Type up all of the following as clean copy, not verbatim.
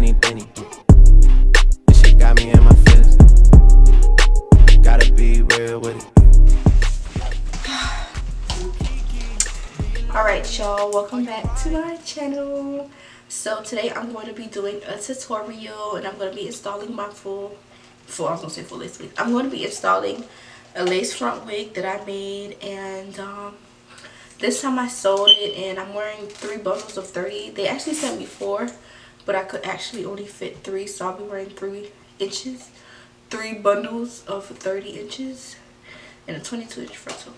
skinny Benny. This shit got me in my feelings. Gotta be real with it. Alright y'all, welcome back to my channel. So today I'm going to be doing a tutorial and I'm going to be installing my full lace wig. I'm going to be installing a lace front wig that I made, and this time I sold it and I'm wearing 3 bundles of 30. They actually sent me 4, but I could actually only fit 3, so I'll be wearing 3 inches. 3 bundles of 30 inches and a 22-inch frontal.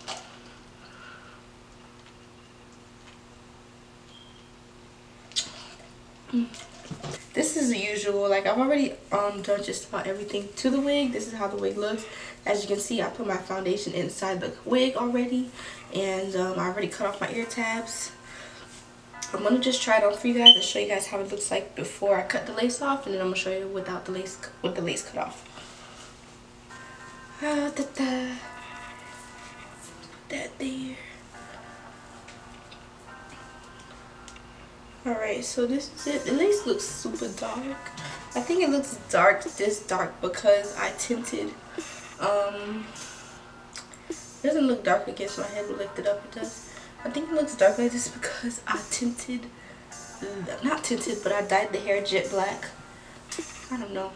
This is the usual, like I've already done just about everything to the wig. This is how the wig looks. As you can see, I put my foundation inside the wig already, and I already cut off my ear tabs. I'm gonna just try it on for you guys and show you guys how it looks like before I cut the lace off, and then I'm gonna show you without the lace, with the lace cut off. That there. Alright, so this is it. The lace looks super dark. I think it looks dark, this dark, because I tinted. It doesn't look dark against my head, but lift it up, it does. I think it looks dark like this because I tinted, not tinted, but I dyed the hair jet black. I don't know.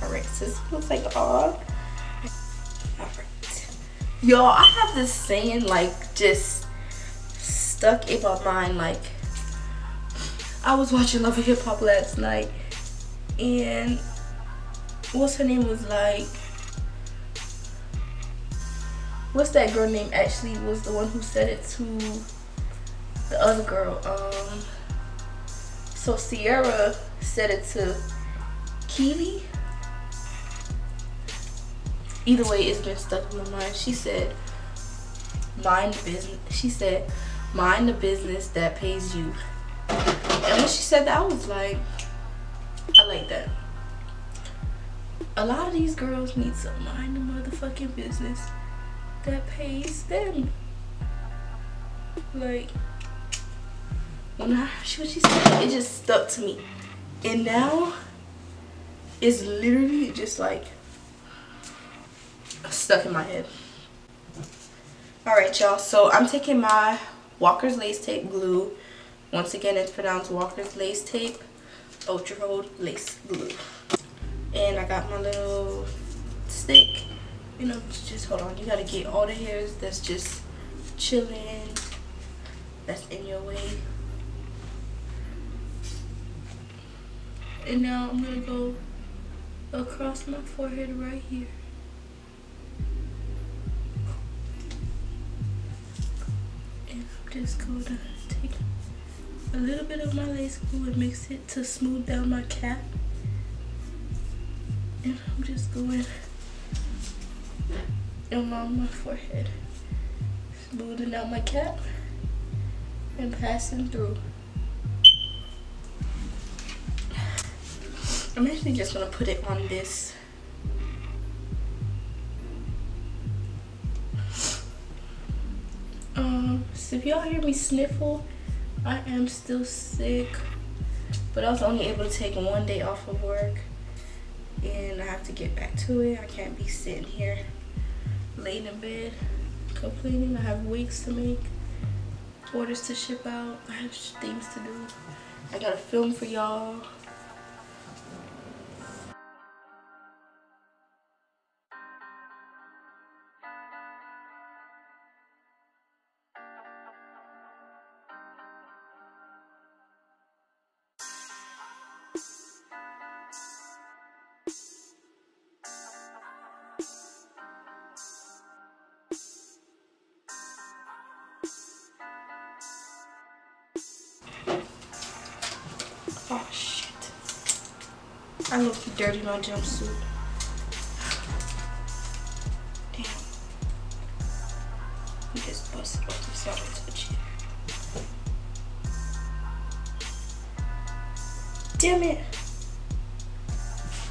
Alright, so this looks like all. Alright. Y'all, I have this saying, like, just stuck in my mind, like, I was watching Love and Hip Hop last night, and what's her name was like, what's that girl name actually was the one who said it to the other girl. So Sierra said it to Keely. Either way, it's been stuck in my mind. She said, mind the business. She said, mind the business that pays you. And when she said that, I was like, I like that. A lot of these girls need to mind the motherfucking business that pays them. Like, when I heard what she said, it just stuck to me. And now, it's literally just like, stuck in my head. Alright y'all, so I'm taking my Walker's Lace Tape glue. Once again, it's pronounced Walker's Lace Tape, Ultra Hold Lace Glue. And I got my little stick. You know, just hold on. You gotta get all the hairs that's just chilling, that's in your way. And now I'm gonna go across my forehead right here. And I'm just gonna take a little bit of my lace glue and mix it to smooth down my cap. And I'm just going along my forehead, smoothing out my cap and passing through. I'm actually just gonna put it on this. So if y'all hear me sniffle, I am still sick, but I was only able to take 1 day off of work, and I have to get back to it. I can't be sitting here laying in bed complaining. I have wigs to make, orders to ship out, I have things to do. I gotta film for y'all. Oh shit. I look dirty my jumpsuit. Damn. You just busted off the side of the chair. Damn it.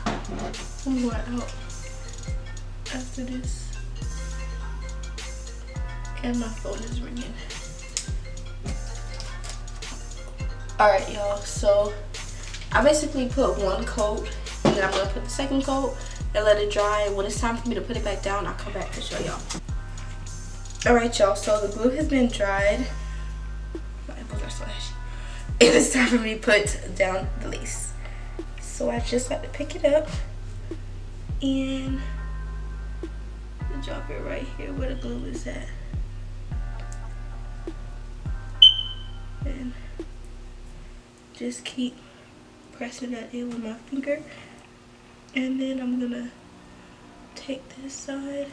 I'm going out after this. And my phone is ringing. Alright y'all, so I basically put one coat and then I'm gonna put the second coat and let it dry. And when it's time for me to put it back down, I'll come back to show y'all. Alright y'all, so the glue has been dried. My elbows are so ashy. And it's time for me to put down the lace. So I just like to pick it up and drop it right here where the glue is at. And just keep pressing that in with my finger. And then I'm gonna take this side.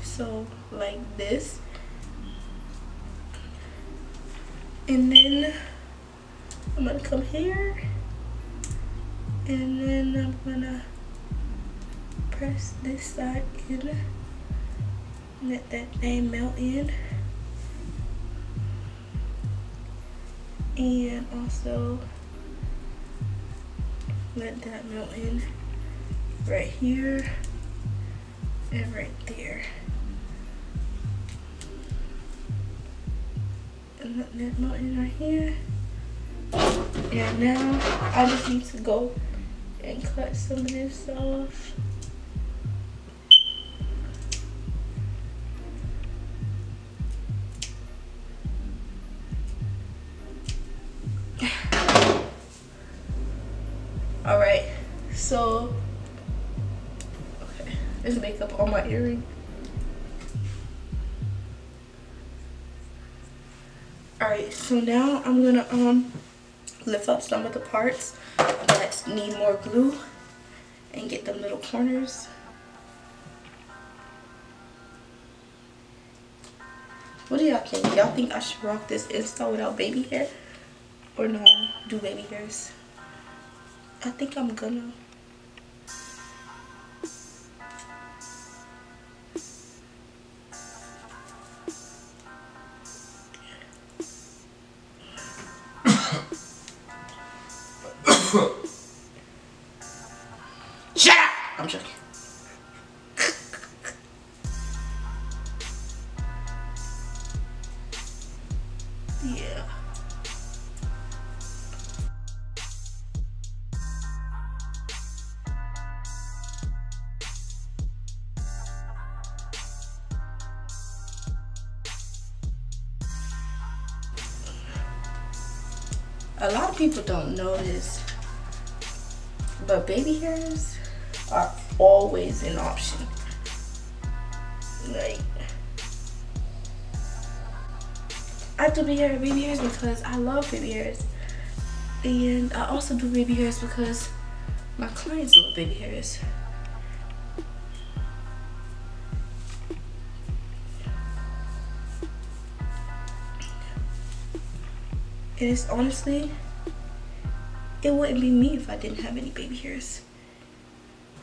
So like this, and then I'm gonna come here and then I'm gonna press this side in, let that thing melt in, and also let that melt in right here and right there. And let that melt in right here. And now I just need to go and cut some of this off. Alright, so okay, there's makeup on my earring. Alright, so now I'm gonna lift up some of the parts that need more glue and get them little corners. What do y'all think? Y'all think I should rock this Insta without baby hair? Or no, do baby hairs? I think I'm gonna. Shut up! I'm joking. Yeah. A lot of people don't know this, but baby hairs are always an option. Like, I do baby hairs because I love baby hairs, and I also do baby hairs because my clients love baby hairs. And it's honestly, it wouldn't be me if I didn't have any baby hairs.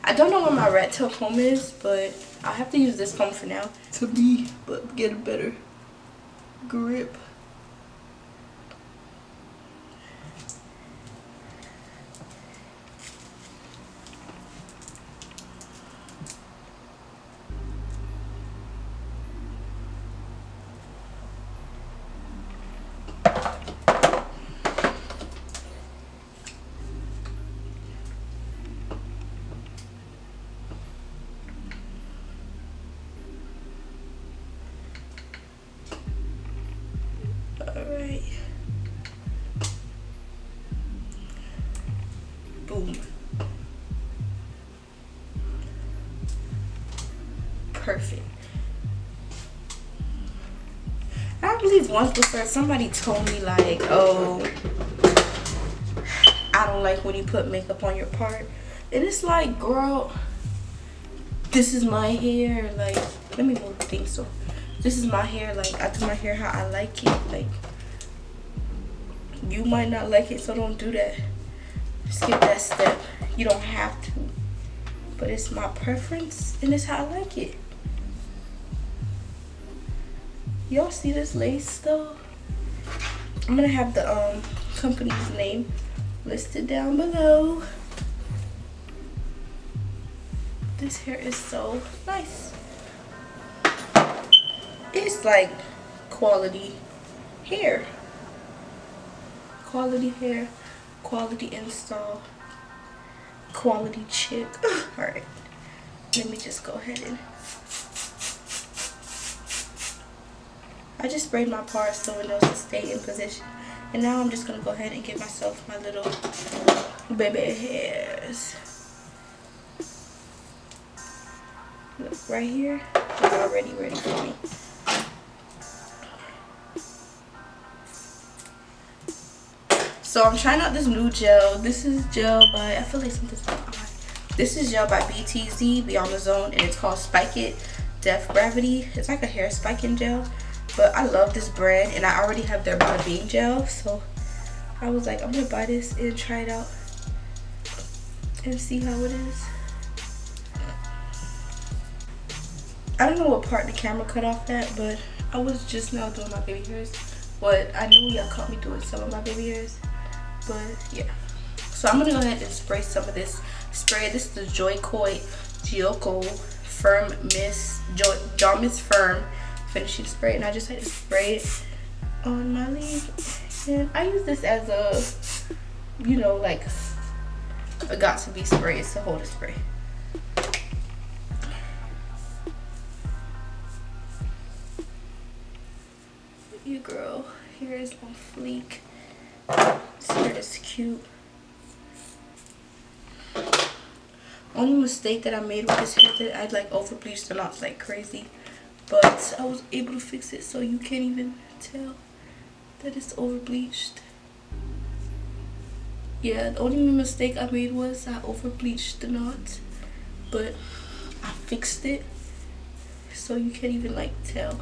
I don't know where my rat tail comb is, but I'll have to use this comb for now to get a better grip. Alright. Boom. Perfect. I believe once before somebody told me like, oh, I don't like when you put makeup on your part. And it's like, girl, this is my hair. Like, let me move the thing so. This is my hair. Like, I do my hair how I like it. Like, you might not like it, so don't do that. Skip that step. You don't have to. But it's my preference, and it's how I like it. Y'all see this lace though? I'm gonna have the company's name listed down below. This hair is so nice. It's like quality hair. Quality hair, quality install, quality chick. Alright, let me just go ahead and I just sprayed my parts so it knows to stay in position. And now I'm just gonna go ahead and give myself my little baby hairs. Look, right here is already ready for me. So I'm trying out this new gel. This is gel by, I feel like something's going on. This is gel by BTZ, Beyond the Zone, and it's called Spike It Def Gravity. It's like a hair spiking gel, but I love this brand, and I already have their Bada Bing gel, so I was like, I'm gonna buy this and try it out and see how it is. I don't know what part the camera cut off at, but I was just now doing my baby hairs. But I know y'all caught me doing some of my baby hairs. But yeah. So I'm gonna go ahead and spray some of this spray. This is the Joycoy Gioco Firm Mist Jaw Mist Firm finishing spray, and I just had to spray it on my leave. And I use this as a, you know, like a got to be spray. It's a holder spray. Your girl hair is on fleek. This hair is cute. Only mistake that I made with this hair that I like over bleached the knots like crazy, but I was able to fix it so you can't even tell that it's over bleached. Yeah, the only mistake I made was I over bleached the knots, but I fixed it so you can't even like tell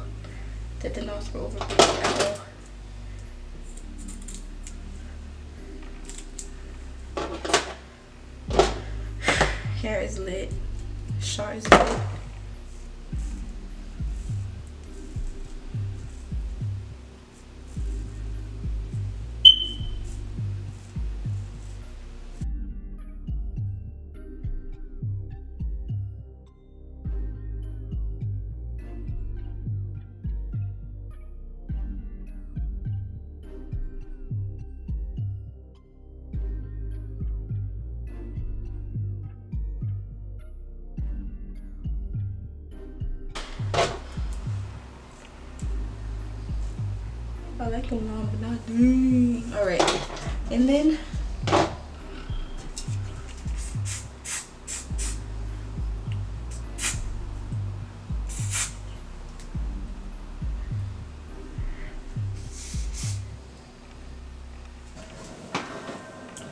that the knots were over bleached at all. Hair is lit. CHAR is lit. I like them long, but not deep. All right, and then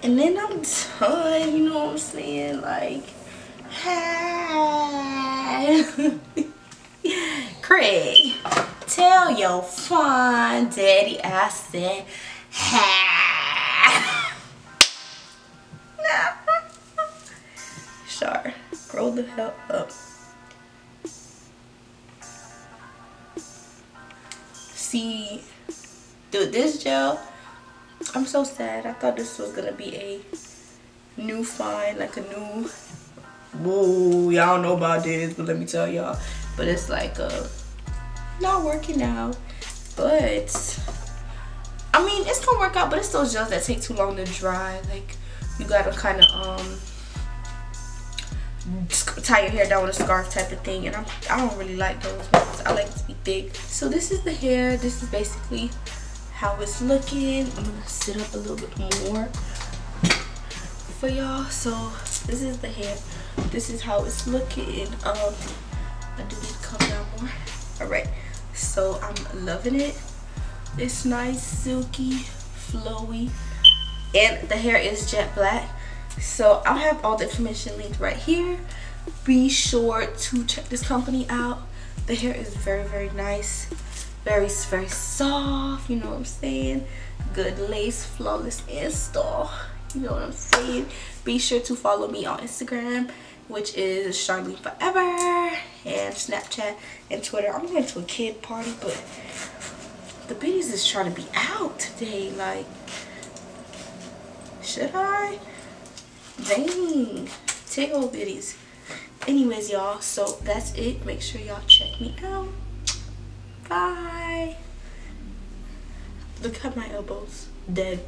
I'm done. You know what I'm saying? Like, hey, Craig. Tell your fun daddy I said, ha. CHAR, grow the hell up. See, dude, this gel, I'm so sad. I thought this was gonna be a new find, like a new, woo, y'all don't know about this, but let me tell y'all. But it's like not working out, but I mean it's gonna work out, but it's those gels that take too long to dry. Like you gotta kind of tie your hair down with a scarf type of thing, and I don't really like those ones. I like it to be thick. So this is the hair. This is basically how it's looking. I'm gonna sit up a little bit more for y'all. So this is the hair. This is how it's looking. I do need to come down more. All right. So I'm loving it. It's nice, silky, flowy, and the hair is jet black. So I'll have all the information linked right here. Be sure to check this company out. The hair is very, very nice, very, very soft. You know what I'm saying? Good lace, flawless install. You know what I'm saying? Be sure to follow me on Instagram which is Charlene Forever, and Snapchat and Twitter. I'm going to a kid party, but the Beauties is trying to be out today. Like, should I? Dang. Tail Beauties. Anyways, y'all, so that's it. Make sure y'all check me out. Bye. Look at my elbows. Dead.